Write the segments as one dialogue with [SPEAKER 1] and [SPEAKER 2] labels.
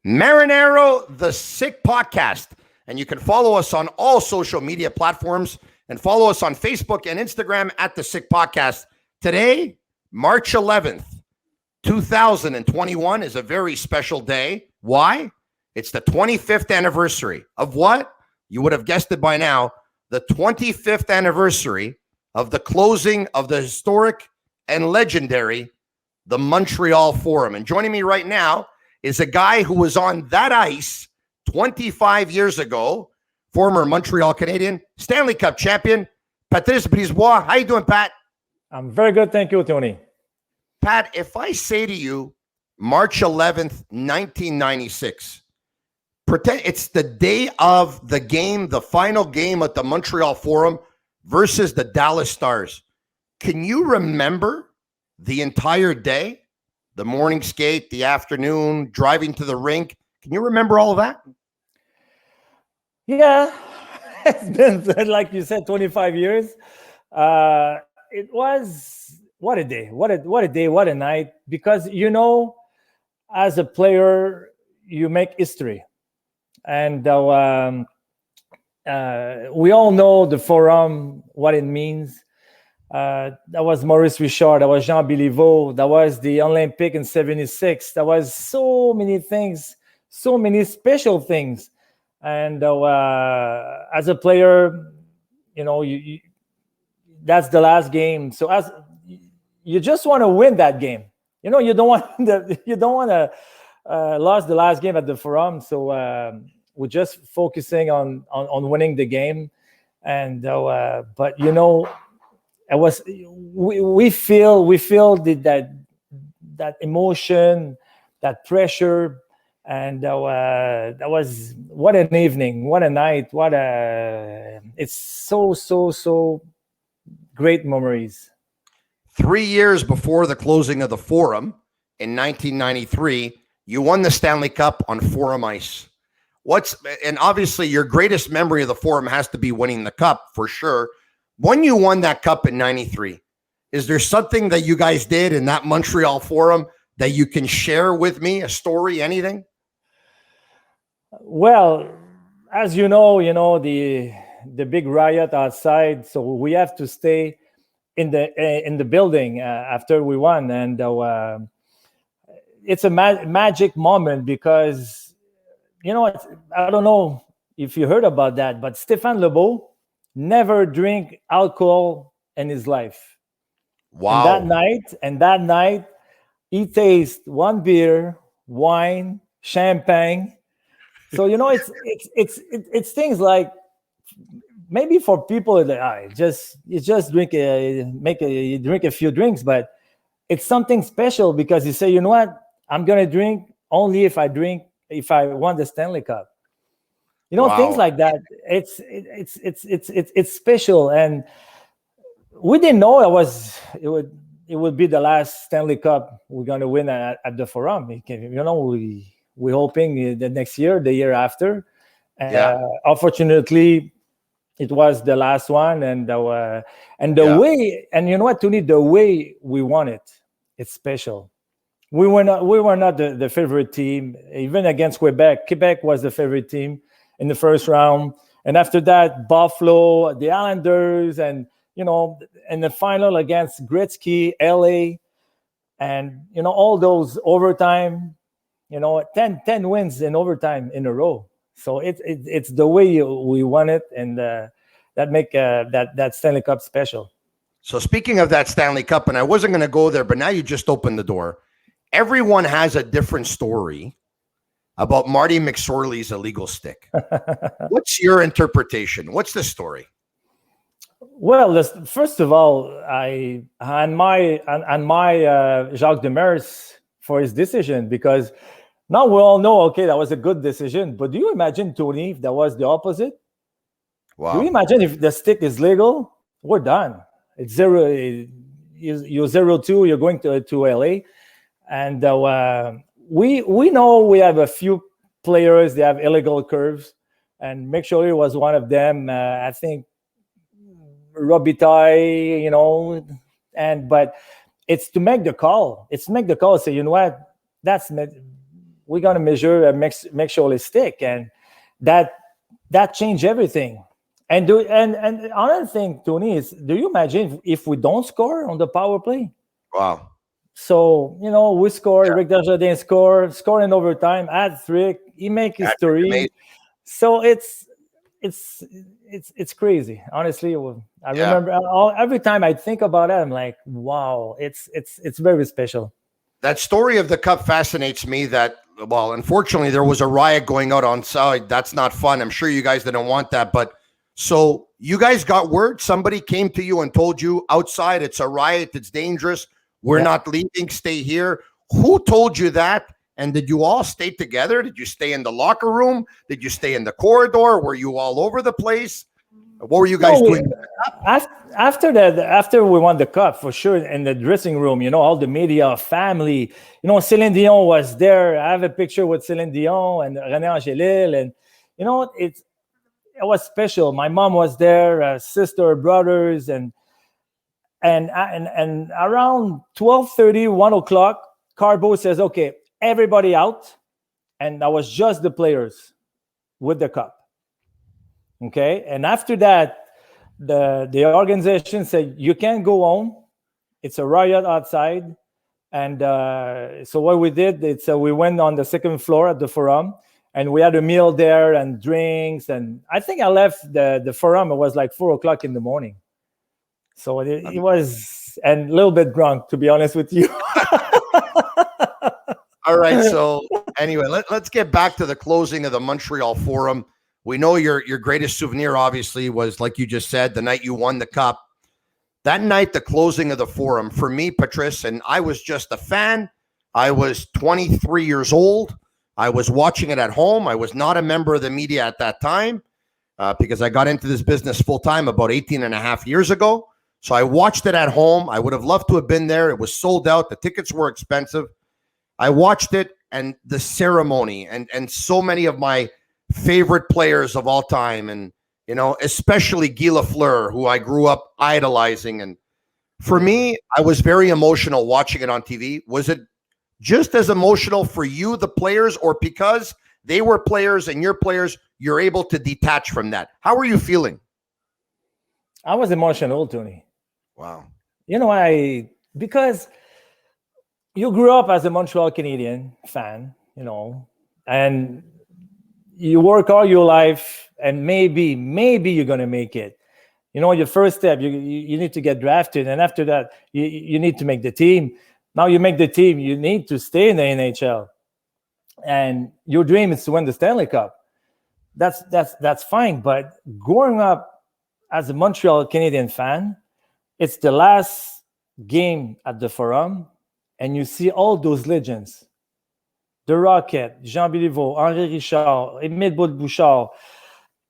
[SPEAKER 1] Marinero, the Sick Podcast. And you can follow us on all social media platforms and follow us on Facebook and Instagram at the Sick Podcast. Today, March 11th, 2021 is a very special day. Why? It's the 25th anniversary of what? You would have guessed it by now. The 25th anniversary of the closing of the historic and legendary the Montreal Forum. And joining me right now is a guy who was on that ice 25 years ago, former Montreal Canadian, Stanley Cup champion, Patrice Brisebois. How you doing, Pat?
[SPEAKER 2] I'm very good, thank you, Tony.
[SPEAKER 1] Pat, if I say to you March 11th, 1996, pretend it's the day of the game, the final game at the Montreal Forum versus the Dallas Stars. Can you remember the entire day? The morning skate, the afternoon, driving to the rink. Can you remember all of that?
[SPEAKER 2] Yeah, it's been, like you said, 25 years. It was, what a day, what a day, what a night. Because, you know, as a player, you make history. And we all know the Forum, what it means. That was Maurice Richard, that was Jean Béliveau, that was the Olympic in 76. That was so many things, so many special things. And as a player, you know, that's the last game. So as you just want to win that game, you know, you don't want to lose the last game at the Forum. So we're just focusing on winning the game. And but you know, we feel that emotion, that pressure, and that was, what an evening, what a night, it's so great memories.
[SPEAKER 1] 3 years before the closing of the Forum in 1993, you won the Stanley Cup on Forum ice. And obviously your greatest memory of the Forum has to be winning the cup for sure. When you won that cup in 93, is there something that you guys did in that Montreal Forum that you can share with me, a story, anything?
[SPEAKER 2] Well, as you know, the big riot outside, so we have to stay in the building after we won, and it's a magic moment because, you know, I don't know if you heard about that, but Stéphane Lebeau never drink alcohol in his life.
[SPEAKER 1] Wow.
[SPEAKER 2] And that night, he tastes one beer, wine, champagne. So, you know, it's things like, maybe for people that you just drink you drink a few drinks, but it's something special because you say, you know what, I'm gonna drink only if I won the Stanley Cup. You know, wow. Things like that. It's special, and we didn't know it would be the last Stanley Cup we're gonna win at the Forum. You know, we're hoping the next year, the year after. Unfortunately, it was the last one, and the way, and you know what, Tony, the way we won it, it's special. We were not the favorite team, even against Quebec. Quebec was the favorite team in the first round, and after that, Buffalo, the Islanders, and you know, in the final against Gretzky, LA, and you know, all those overtime, you know, 10 wins in overtime in a row. So it's the way we won it, and that make that Stanley Cup special.
[SPEAKER 1] So speaking of that Stanley Cup, and I wasn't going to go there, but now you just opened the door. Everyone has a different story about Marty McSorley's illegal stick. What's your interpretation? What's the story?
[SPEAKER 2] Well, first of all, I on my Jacques Demers for his decision, because now we all know, okay, that was a good decision. But do you imagine, Tony, if that was the opposite? Wow. Do you imagine if the stick is legal? We're done. It's zero. You're 0-2. You're going to LA, and we know we have a few players. They have illegal curves, and McSorley was one of them. I think Robitaille, you know, but it's to make the call. It's make the call. Say, you know what? we're gonna measure a make sure it stick, and that changed everything. And another thing, Tony, is, do you imagine if we don't score on the power play?
[SPEAKER 1] Wow.
[SPEAKER 2] So, we score. Rick Desjardins score in overtime. Add Rick, he make history.
[SPEAKER 1] Amazing.
[SPEAKER 2] So it's crazy. Honestly, I remember every time I think about it, I'm like, wow, it's very special.
[SPEAKER 1] That story of the cup fascinates me. That, well, unfortunately, there was a riot going out on side. That's not fun. I'm sure you guys didn't want that, but so you guys got word. Somebody came to you and told you outside it's a riot. It's dangerous. We're not leaving. Stay here. Who told you that? And did you all stay together? Did you stay in the locker room? Did you stay in the corridor? Were you all over the place? What were you guys doing?
[SPEAKER 2] After we won the cup, for sure, in the dressing room, all the media, family, Céline Dion was there. I have a picture with Céline Dion and René Angélil, and it was special. My mom was there, sister, brothers, and around 12:30, 1 o'clock, Carbo says, okay, everybody out. And that was just the players with the cup. Okay. And after that, the organization said, you can't go home. It's a riot outside. And so what we did, we went on the second floor at the Forum, and we had a meal there and drinks. And I think I left the Forum. It was like 4 o'clock in the morning. So it was, and a little bit drunk, to be honest with you.
[SPEAKER 1] All right. So anyway, let's get back to the closing of the Montreal Forum. We know your greatest souvenir, obviously, was, like you just said, the night you won the cup. That night, the closing of the Forum, for me, Patrice, and I was just a fan. I was 23 years old. I was watching it at home. I was not a member of the media at that time because I got into this business full time about 18 and a half years ago. So I watched it at home. I would have loved to have been there. It was sold out. The tickets were expensive. I watched it, and the ceremony, and so many of my favorite players of all time, and especially Guy Lafleur, who I grew up idolizing. And for me, I was very emotional watching it on TV. Was it just as emotional for you, the players, or because they were players and you're players, you're able to detach from that? How were you feeling?
[SPEAKER 2] I was emotional, Tony.
[SPEAKER 1] Wow.
[SPEAKER 2] Because you grew up as a Montreal Canadian fan, and you work all your life, and maybe you're going to make it. Your first step, you need to get drafted. And after that, you need to make the team. Now you make the team, you need to stay in the NHL. And your dream is to win the Stanley Cup. That's fine. But growing up as a Montreal Canadian fan, it's the last game at the Forum, and you see all those legends. The Rocket, Jean Béliveau, Henri Richard, Émile Bouchard,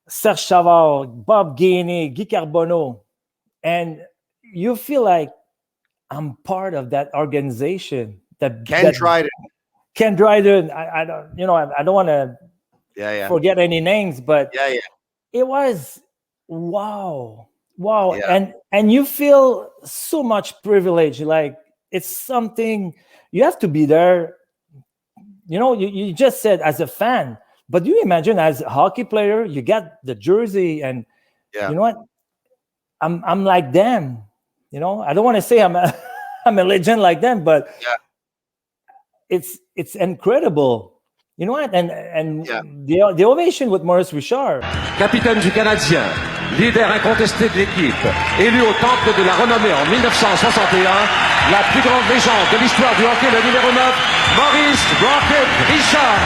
[SPEAKER 2] Serge Savard, Bob Gainey, Guy Carbonneau. And you feel like I'm part of that organization.
[SPEAKER 1] Ken Dryden.
[SPEAKER 2] I don't want to forget any names, but it was wow. Yeah. And you feel so much privilege. Like, it's something you have to be there. You just said as a fan, but you imagine as a hockey player, you get the jersey, and you know what? I'm like them. I don't want to say I'm a legend like them, but it's incredible. You know what? And the ovation with Maurice Richard.
[SPEAKER 3] Capitaine du Canadien, leader incontesté de l'équipe, élu au Temple de la Renommée en 1961, la plus grande légende de l'histoire du hockey, le numéro 9, Maurice Rocket Richard.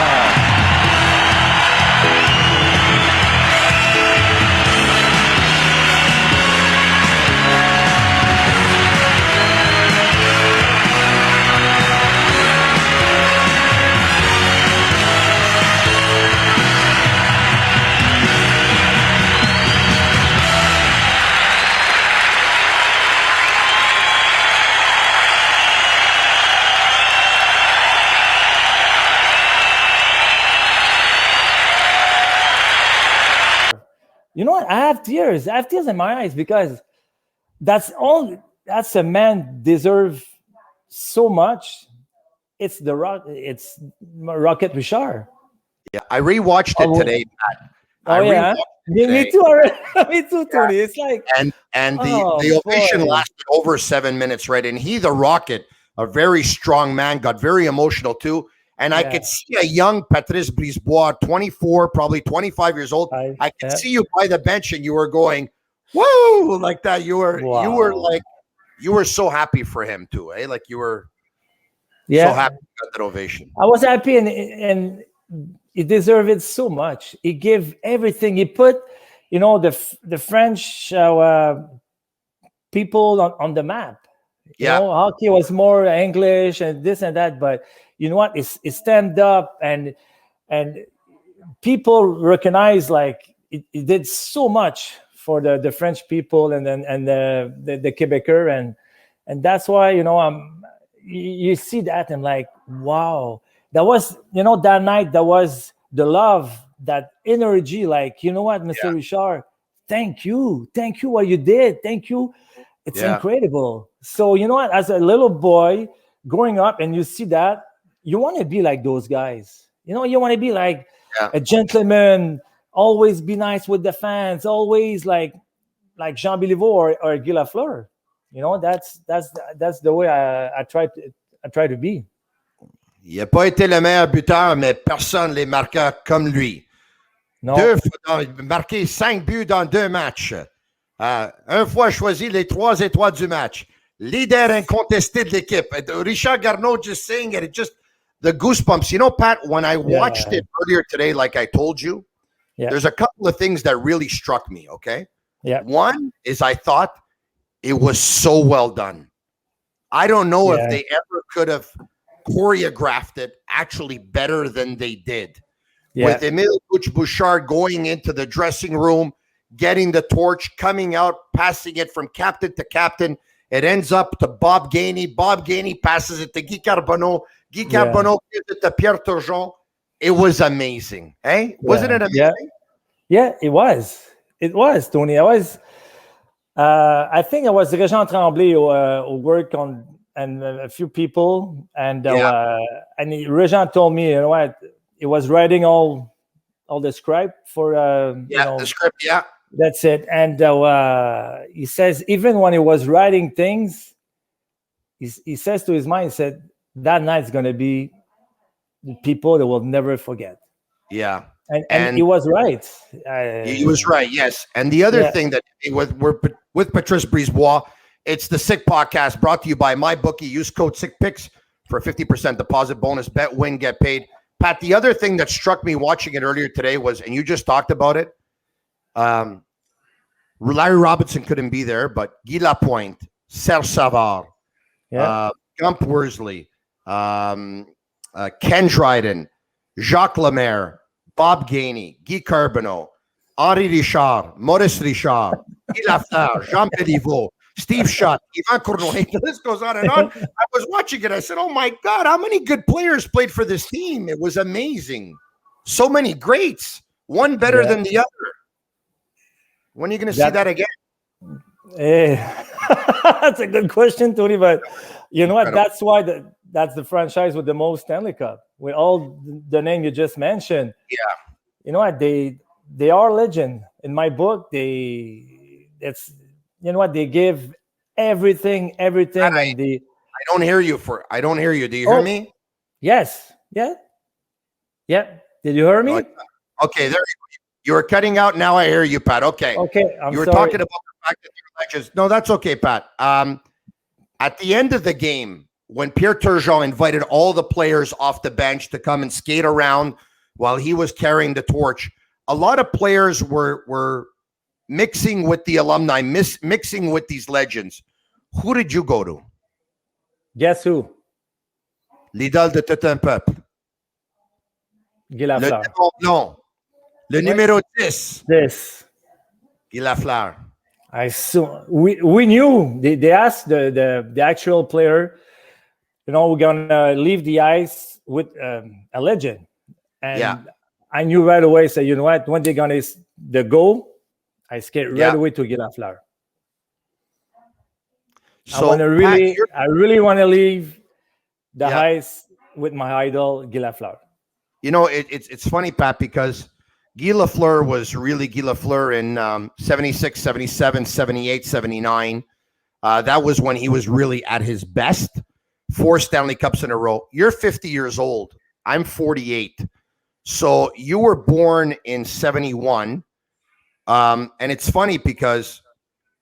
[SPEAKER 2] You know what? I have tears in my eyes, because that's a man deserve so much. it's Rocket Richard.
[SPEAKER 1] Yeah, I rewatched it today, Pat.
[SPEAKER 2] Oh yeah, me too. Me too, Tony. It's like
[SPEAKER 1] and the ovation lasted over 7 minutes, right? And the Rocket, a very strong man, got very emotional too. And I could see a young Patrice Brisebois, 24, probably 25 years old. I could see you by the bench, and you were going, "Whoa!" like that. You were so happy for him too, eh? Like you were so happy about that ovation.
[SPEAKER 2] I was happy, and he deserved it so much. He gave everything. He put, the French people on the map. You know, hockey was more English and this and that, but you know what? It stand up, and people recognize like it did so much for the French people and the Quebecers, and that's why you see that and like, wow, that was that night, that was the love, that energy, like, you know what, Mr. Richard, thank you what you did, thank you. It's incredible. So you know what, as a little boy growing up and you see that, you want to be like those guys. You want to be like a gentleman, always be nice with the fans, always like Jean Béliveau or Guy Lafleur. That's the way I try to be.
[SPEAKER 1] Il n'a pas été le meilleur buteur, mais personne ne les marqua comme lui.
[SPEAKER 2] Non.
[SPEAKER 1] Marqué 5 buts dans 2 matchs. Un fois choisi les 3 étoiles du match. Leader incontesté de l'équipe. Richard Garneau just saying it, just the goosebumps. You know, Pat, when I watched it earlier today, like I told you, there's a couple of things that really struck me, okay?
[SPEAKER 2] Yeah.
[SPEAKER 1] One is I thought it was so well done. I don't know if they ever could have choreographed it actually better than they did. With Émile Bouchard going into the dressing room, getting the torch, coming out, passing it from captain to captain. It ends up to Bob Gainey. Bob Gainey passes it to Guy Carbonneau. Guy Carbonneau gives it to Pierre Turgeon. It was amazing. Eh? Wasn't it amazing?
[SPEAKER 2] Yeah, it was. It was, Tony. I think it was Régent Tremblay who worked on, and a few people, and Régent told me, you know what, he was writing all the script for
[SPEAKER 1] the script,
[SPEAKER 2] that's it. And he says even when he was writing things, he says to his mind, he said that night's going to be the people that will never forget.
[SPEAKER 1] Yeah.
[SPEAKER 2] And he was right.
[SPEAKER 1] He was right, yes. And the other thing that with Patrice Brisebois, it's the Sick Podcast, brought to you by MyBookie. Use code SickPicks for a 50% deposit bonus. Bet, win, get paid. Pat, the other thing that struck me watching it earlier today was, and you just talked about it, Larry Robinson couldn't be there, but Guy Lapointe, Serge Savard, Gump Worsley, Ken Dryden, Jacques Lemaire, Bob Gainey, Guy Carbonneau, Henri Richard, Maurice Richard, Guy Lafleur, Jean Béliveau, Steve Shutt, Yvan Cournoyer. The list goes on and on. I was watching it. I said, oh, my God, how many good players played for this team? It was amazing. So many greats, one better than the other. When are you going to see that again?
[SPEAKER 2] That's a good question, Tony. But you know what? That's why that's the franchise with the most Stanley Cup, with all the name you just mentioned.
[SPEAKER 1] Yeah.
[SPEAKER 2] You know what? They are legend. In my book, you know what? They give everything.
[SPEAKER 1] I don't hear you. I don't hear you. Do you hear me?
[SPEAKER 2] Yes. Yeah. Yeah. Did you hear me?
[SPEAKER 1] Okay. There you were cutting out. Now I hear you, Pat. Okay.
[SPEAKER 2] Okay.
[SPEAKER 1] You were talking about the fact that you're legends. No, that's okay, Pat. At the end of the game, when Pierre Turgeon invited all the players off the bench to come and skate around while he was carrying the torch, a lot of players were mixing with the alumni, mixing with these legends. Who did you go to?
[SPEAKER 2] Guess who?
[SPEAKER 1] L'idole de tout un peuple.
[SPEAKER 2] Guy Lafleur.
[SPEAKER 1] Le démon blond. Le numéro 10. Guy Lafleur.
[SPEAKER 2] We knew. They asked the actual player, we're going to leave the ice with a legend. And I knew right away, so you know what, when they're going to the goal, I skate right away to Guy Lafleur. So I really want to leave the ice with my idol, Guy Lafleur.
[SPEAKER 1] You know, it's funny, Pat, because Guy Lafleur was really Guy Lafleur in 76, 77, 78, 79. That was when he was really at his best. 4 Stanley Cups in a row. You're 50 years old. I'm 48. So you were born in 71. And it's funny because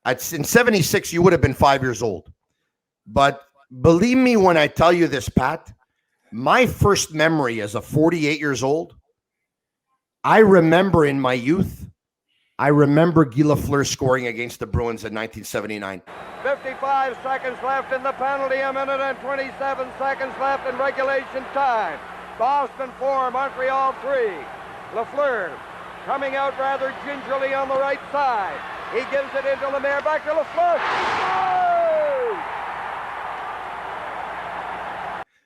[SPEAKER 1] in 76, you would have been 5 years old. But believe me when I tell you this, Pat, my first memory as a 48 years old, I remember in my youth, I remember Guy Lafleur scoring against the Bruins in 1979.
[SPEAKER 4] 55 seconds left in the penalty, a minute and 27 seconds left in regulation time. Boston 4, Montreal 3. Lafleur coming out rather gingerly on the right side. He gives it into Lemaire, back to Lafleur. Oh!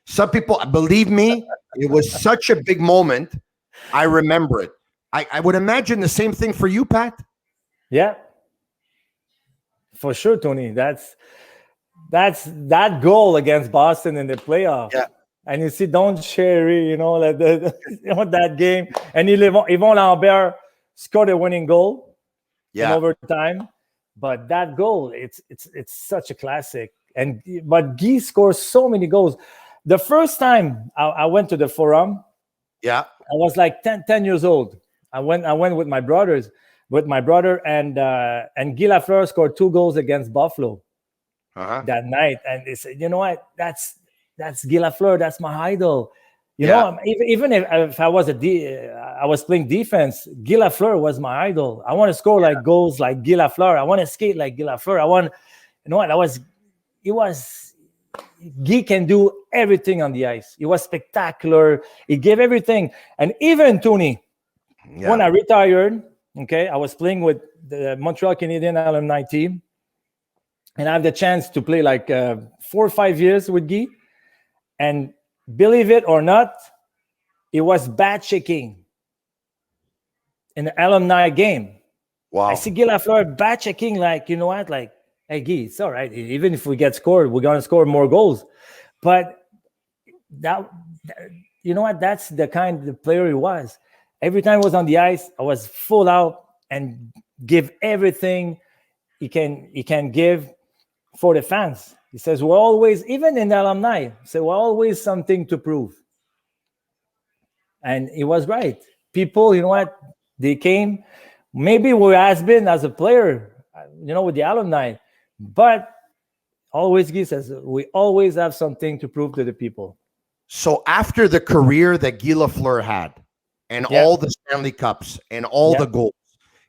[SPEAKER 1] Some people, believe me, it was such a big moment. I remember it. I would imagine the same thing for you, Pat.
[SPEAKER 2] Yeah, for sure, Tony. That's that goal against Boston in the playoff.
[SPEAKER 1] Yeah.
[SPEAKER 2] And you see Don Cherry, that game, and Yvon Lambert scored a winning goal in overtime. But that goal, it's such a classic. But Guy scores so many goals. The first time I went to the Forum, I was like 10 years old. I went with my brother, and Guy Lafleur scored 2 goals against Buffalo that night. And they said, you know what? That's Guy Lafleur. That's my idol. You know, even if I was I was playing defense, Guy Lafleur was my idol. I want to score like goals like Guy Lafleur. I want to skate like Guy Lafleur. Guy can do everything on the ice. He was spectacular. He gave everything. And even Tony, when I retired, I was playing with the Montreal Canadiens alumni team, and I have the chance to play like 4 or 5 years with Guy. And believe it or not, it was bat checking in the alumni game.
[SPEAKER 1] Wow.
[SPEAKER 2] I see Guy Lafleur bat checking, like, you know what, like, hey, Guy, it's all right. Even if we get scored, we're going to score more goals. But that, you know what, that's the kind of player he was. Every time he was on the ice, I was full out and give everything he can give for the fans. He says, we're always, even in the alumni, we're always something to prove. And he was right. People, you know what, they came. Maybe we has been as a player, with the alumni. But always Guy says, we always have something to prove to the people.
[SPEAKER 1] So after the career that Guy Lafleur had, and all the Stanley Cups, and all the goals,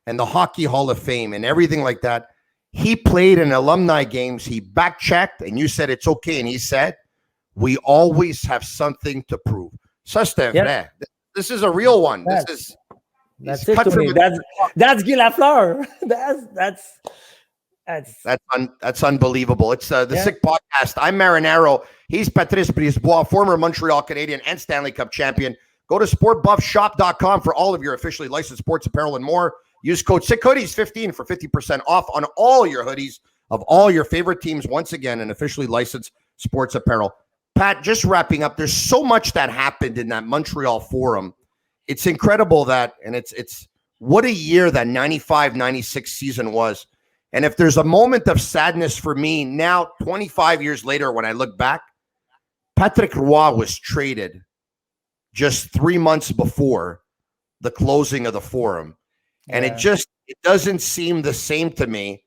[SPEAKER 1] and the Hockey Hall of Fame, and everything like that, he played in alumni games. He back-checked, and you said it's okay. And he said, we always have something to prove. Ça, c'est vrai. This is a real one. That's
[SPEAKER 2] it to me. That's Guy Lafleur.
[SPEAKER 1] That's unbelievable. It's the Sick Podcast. I'm Marinaro. He's Patrice Brisebois, former Montreal Canadian and Stanley Cup champion. Go to sportbuffshop.com for all of your officially licensed sports apparel and more. Use code SICKHOODIES15 for 50% off on all your hoodies of all your favorite teams. Once again, an officially licensed sports apparel. Pat, just wrapping up, there's so much that happened in that Montreal Forum. It's incredible that, and it's what a year that 95-96 season was. And if there's a moment of sadness for me now, 25 years later, when I look back, Patrick Roy was traded just 3 months before the closing of the Forum. And it doesn't seem the same to me.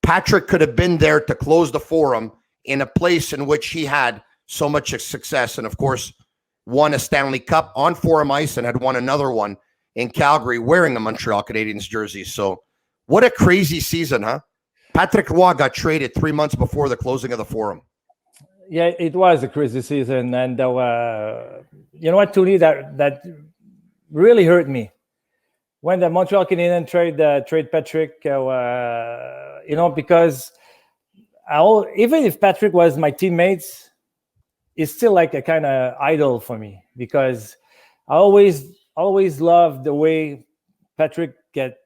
[SPEAKER 1] Patrick could have been there to close the Forum in a place in which he had so much success. And of course, won a Stanley Cup on Forum ice and had won another one in Calgary wearing a Montreal Canadiens jersey. So what a crazy season, huh? Patrick Roy got traded 3 months before the closing of the Forum.
[SPEAKER 2] Yeah, it was a crazy season. And you know what, Tony, that really hurt me. When the Montreal Canadiens trade Patrick, because even if Patrick was my teammates, it's still like a kind of idol for me, because I always loved the way Patrick get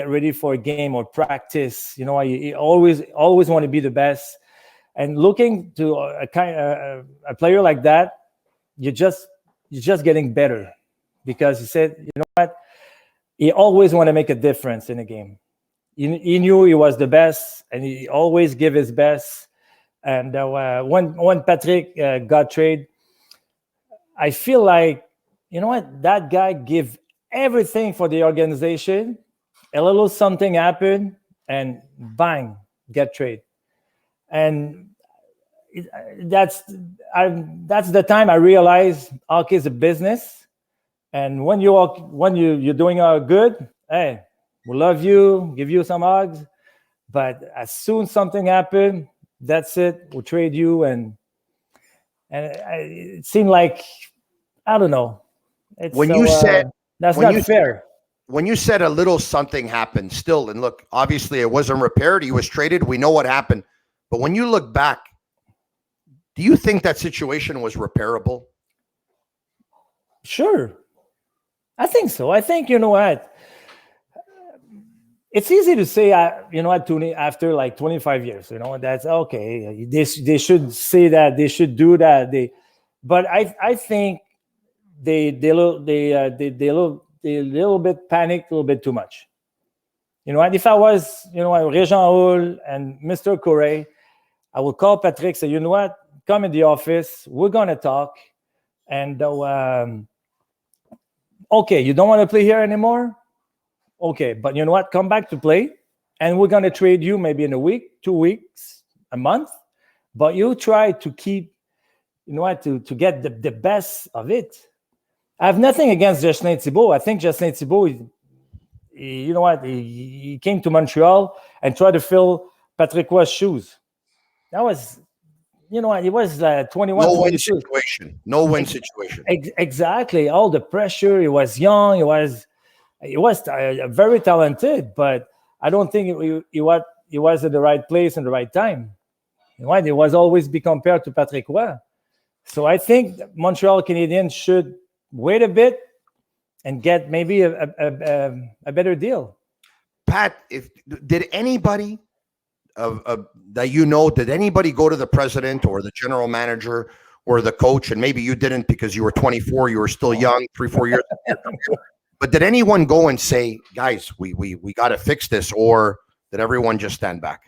[SPEAKER 2] ready for a game or practice. He always want to be the best, and looking to a player like that, you're just getting better, because he said, you know what, he always want to make a difference in a game. He knew he was the best, and he always give his best. And when Patrick got traded, I feel like, you know what, that guy give everything for the organization. A little something happened, and bang, get traded. And that's the time I realized hockey is a business. And when you're doing good, hey, we love you, give you some hugs. But as soon something happened, that's it. We'll trade you, and it seemed like, I don't know.
[SPEAKER 1] When you said
[SPEAKER 2] that's not fair.
[SPEAKER 1] When you said a little something happened, still, and look, obviously it wasn't repaired. He was traded. We know what happened. But when you look back, do you think that situation was repairable?
[SPEAKER 2] Sure. I think so. I think, you know what? It's easy to say, you know what, Tony, after like 25 years, you know, that's okay. They should say that. They should do that. But I think they a little bit panicked, a little bit too much. You know what? If I was, you know, Régent Houle and Mr. Correa, I would call Patrick, say, you know what? Come in the office. We're gonna talk. And okay, you don't want to play here anymore? Okay, but you know what? Come back to play, and we're gonna trade you maybe in a week, 2 weeks, a month. But you try to keep, you know what, to get the best of it. I have nothing against Jocelyn Thibault. I think Jocelyn Thibault, you know what, he came to Montreal and tried to fill Patrick Roy's shoes. That was, you know what, it was 21.
[SPEAKER 1] No win situation.
[SPEAKER 2] Exactly. All the pressure. He was young. He was very talented, but I don't think he was at the right place and the right time. You know what? He was always be compared to Patrick Roy. So I think Montreal Canadiens should wait a bit and get maybe a better deal.
[SPEAKER 1] Pat, did anybody that you know, did anybody go to the president or the general manager or the coach? And maybe you didn't because you were 24, you were still young, 3-4 years. But did anyone go and say, guys, we got to fix this, or did everyone just stand back?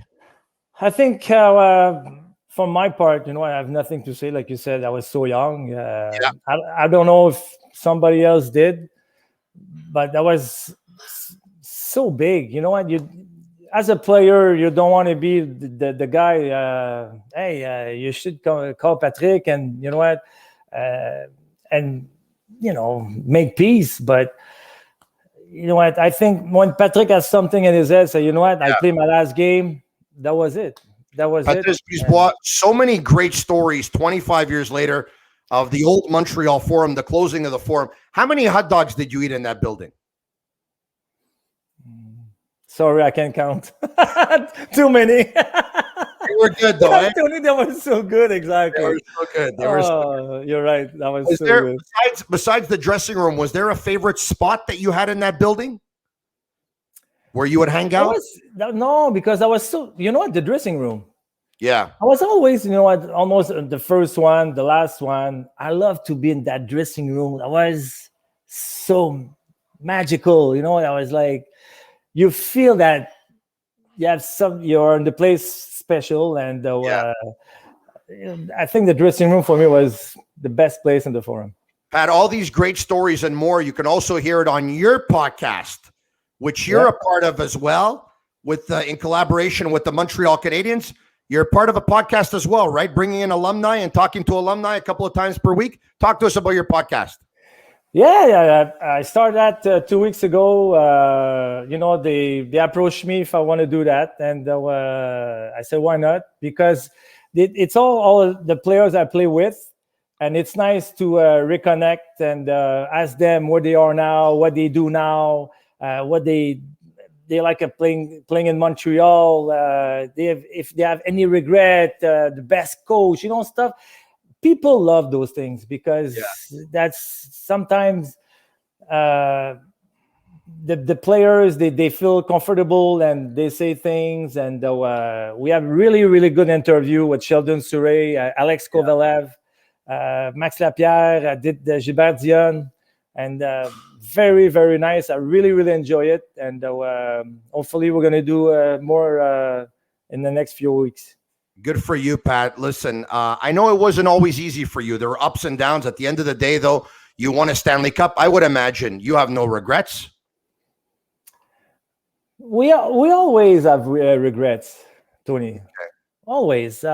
[SPEAKER 2] I think from my part, you know, I have nothing to say. Like you said, I was so young. I don't know if somebody else did, but that was so big. You know what? As a player, you don't want to be the guy. Hey, you should call Patrick, and you know what, and you know, make peace. But you know what? I think when Patrick has something in his head, say, you know what, I played my last game. That was it.
[SPEAKER 1] Patrice Brisebois, so many great stories 25 years later of the old Montreal Forum, the closing of the Forum. How many hot dogs did you eat in that building?
[SPEAKER 2] Sorry, I can't count. Too many.
[SPEAKER 1] They were good, though. Eh?
[SPEAKER 2] Tony, that was so good. Exactly.
[SPEAKER 1] They were so good. They were so good.
[SPEAKER 2] You're right. That was so good.
[SPEAKER 1] Besides the dressing room, was there a favorite spot that you had in that building where you would hang out?
[SPEAKER 2] No, because I was so, you know what, the dressing room.
[SPEAKER 1] Yeah.
[SPEAKER 2] I was always, you know what, almost the first one, the last one. I love to be in that dressing room. That was so magical. You know, I was like, you feel that you're in the place special. And I think the dressing room for me was the best place in the Forum.
[SPEAKER 1] Pat, all these great stories and more, you can also hear it on your podcast, which you're a part of as well, with in collaboration with the Montreal Canadiens. You're part of a podcast as well, right? Bringing in alumni and talking to alumni a couple of times per week. Talk to us about your podcast.
[SPEAKER 2] Yeah. I started that 2 weeks ago. You know, they approached me if I want to do that. And I said, why not? Because it's all the players I play with. And it's nice to reconnect and ask them where they are now, what they do now, what they like playing in Montreal. If they have any regret, the best coach, you know, stuff. People love those things because that's sometimes the players, they feel comfortable and they say things. And we have really, really good interview with Sheldon Surrey, Alex Kovalev. Max Lapierre, I did the Gilbert Dion, and very, very nice. I really, really enjoy it, and hopefully we're gonna do more in the next few weeks.
[SPEAKER 1] Good for you, Pat. Listen, I know it wasn't always easy for you. There were ups and downs. At the end of the day, though, you won a Stanley Cup. I would imagine you have no regrets.
[SPEAKER 2] We always have regrets, Tony.
[SPEAKER 1] Okay.
[SPEAKER 2] Always. You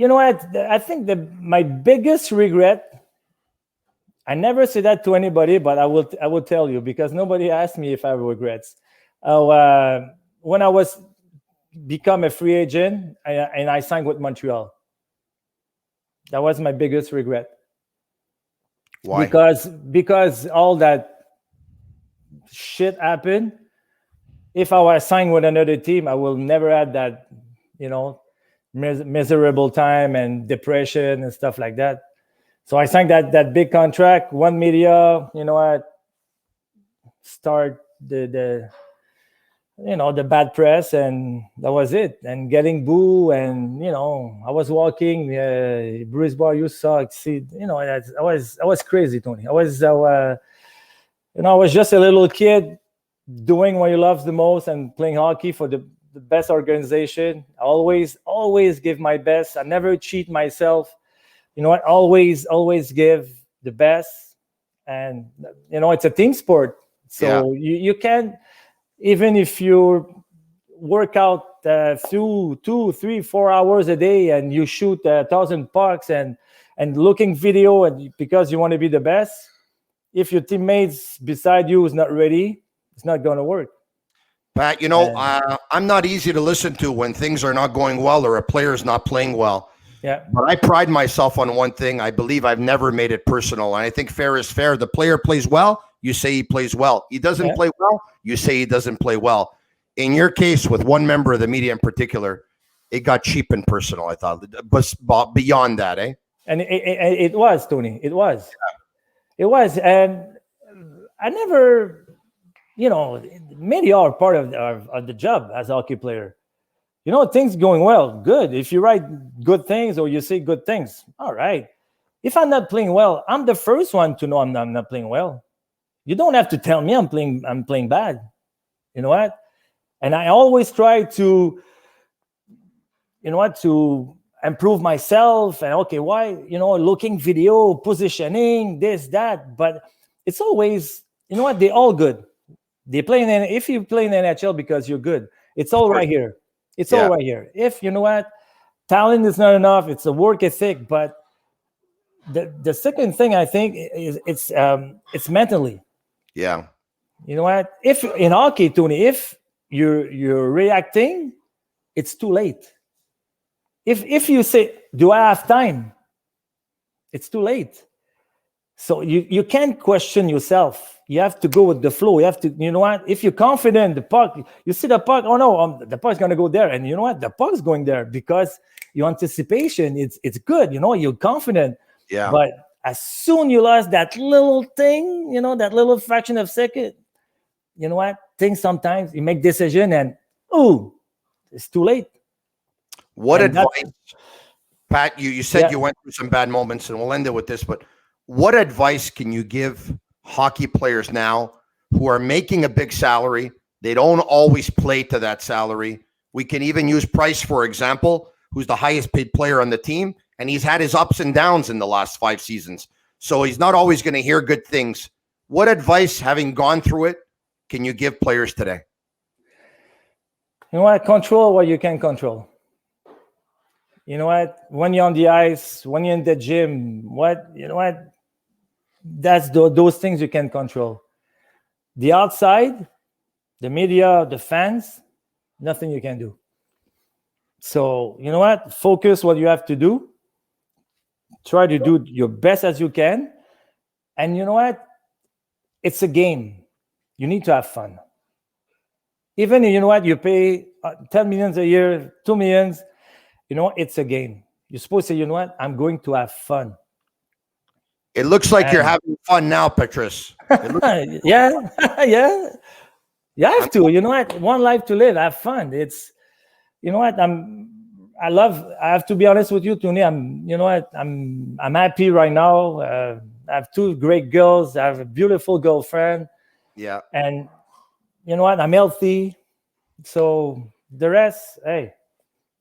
[SPEAKER 2] know what? I think my biggest regret. I never say that to anybody, but I will tell you because nobody asked me if I have regrets. When I was become a free agent and I signed with Montreal, that was my biggest regret.
[SPEAKER 1] Why?
[SPEAKER 2] Because all that shit happened. If I was signed with another team, I will never have that, miserable time and depression and stuff like that. So I signed that big contract, one media, start the bad press, and that was it. And getting boo, and I was walking, Brisebois, you suck. See, I was crazy, Tony. I was just a little kid doing what you love the most and playing hockey for the best organization. I always give my best. I never cheat myself. Always give the best. And, it's a team sport. So you can't, even if you work out 2, 3, 4 hours a day and you shoot 1,000 pucks and looking video and because you want to be the best, if your teammates beside you is not ready, it's not going to work.
[SPEAKER 1] Pat, I'm not easy to listen to when things are not going well or a player is not playing well.
[SPEAKER 2] Yeah.
[SPEAKER 1] But I pride myself on one thing. I believe I've never made it personal. And I think fair is fair. The player plays well, you say he plays well. He doesn't play well, you say he doesn't play well. In your case, with one member of the media in particular, it got cheap and personal, I thought. But beyond that, eh?
[SPEAKER 2] And it was, Tony. It was. Yeah. It was. And I never... media are part of the job as a hockey player. Things going well, good. If you write good things or you say good things, all right. If I'm not playing well, I'm the first one to know I'm not playing well. You don't have to tell me I'm playing bad. You know what? And I always try to, to improve myself. And okay, why? Looking video, positioning, this, that. But it's always, they're all good. They play if you play in the NHL because you're good, it's all right here. It's all right here. If talent is not enough, it's a work ethic. But the second thing I think is it's mentally.
[SPEAKER 1] Yeah.
[SPEAKER 2] If in hockey, Tony, if you're reacting, it's too late. If you say, "Do I have time?" It's too late. So you can't question yourself. You have to go with the flow. You have to, if you're confident, the puck, you see the puck, oh no, the puck's going to go there. And you know what? The puck's going there because your anticipation, it's good. You're confident.
[SPEAKER 1] Yeah.
[SPEAKER 2] But as soon you lost that little thing, that little fraction of second, you know what? Things sometimes you make decision and, it's too late.
[SPEAKER 1] What advice, Pat, you said you went through some bad moments, and we'll end it with this, but what advice can you give hockey players now who are making a big salary? They don't always play to that salary. We can even use Price, for example, who's the highest paid player on the team, and he's had his ups and downs in the last 5 seasons. So he's not always going to hear good things. What advice, having gone through it, can you give players today?
[SPEAKER 2] You know what? Control what you can control. You know what? When you're on the ice, when you're in the gym, that's those things you can control. The outside, the media, the fans, nothing you can do. So, you know what? Focus what you have to do. Try to do your best as you can. And you know what? It's a game. You need to have fun. Even, you pay 10 million a year, 2 million, it's a game. You're supposed to say, I'm going to have fun.
[SPEAKER 1] It looks like you're having fun now, Patrice.
[SPEAKER 2] Yeah. You have to. One life to live. Have fun. It's, I'm I have to be honest with you, Tony. I'm happy right now. I have 2 great girls. I have a beautiful girlfriend.
[SPEAKER 1] Yeah.
[SPEAKER 2] And you know what? I'm healthy. So the rest, hey,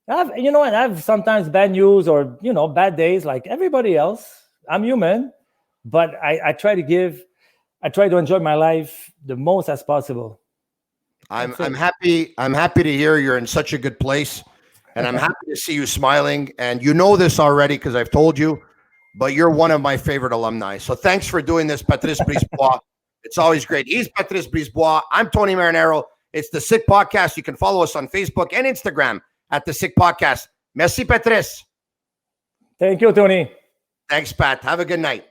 [SPEAKER 2] I have sometimes bad news or, bad days like everybody else. I'm human, but I try to enjoy my life the most as possible.
[SPEAKER 1] I'm happy to hear you're in such a good place, and I'm happy to see you smiling. And you know this already because I've told you, but you're one of my favorite alumni. So thanks for doing this, Patrice Brisebois. It's always great. He's Patrice Brisebois. I'm Tony Marinaro. It's the Sick Podcast. You can follow us on Facebook and Instagram at the Sick Podcast. Merci, Patrice.
[SPEAKER 2] Thank you, Tony.
[SPEAKER 1] Thanks, Pat. Have a good night.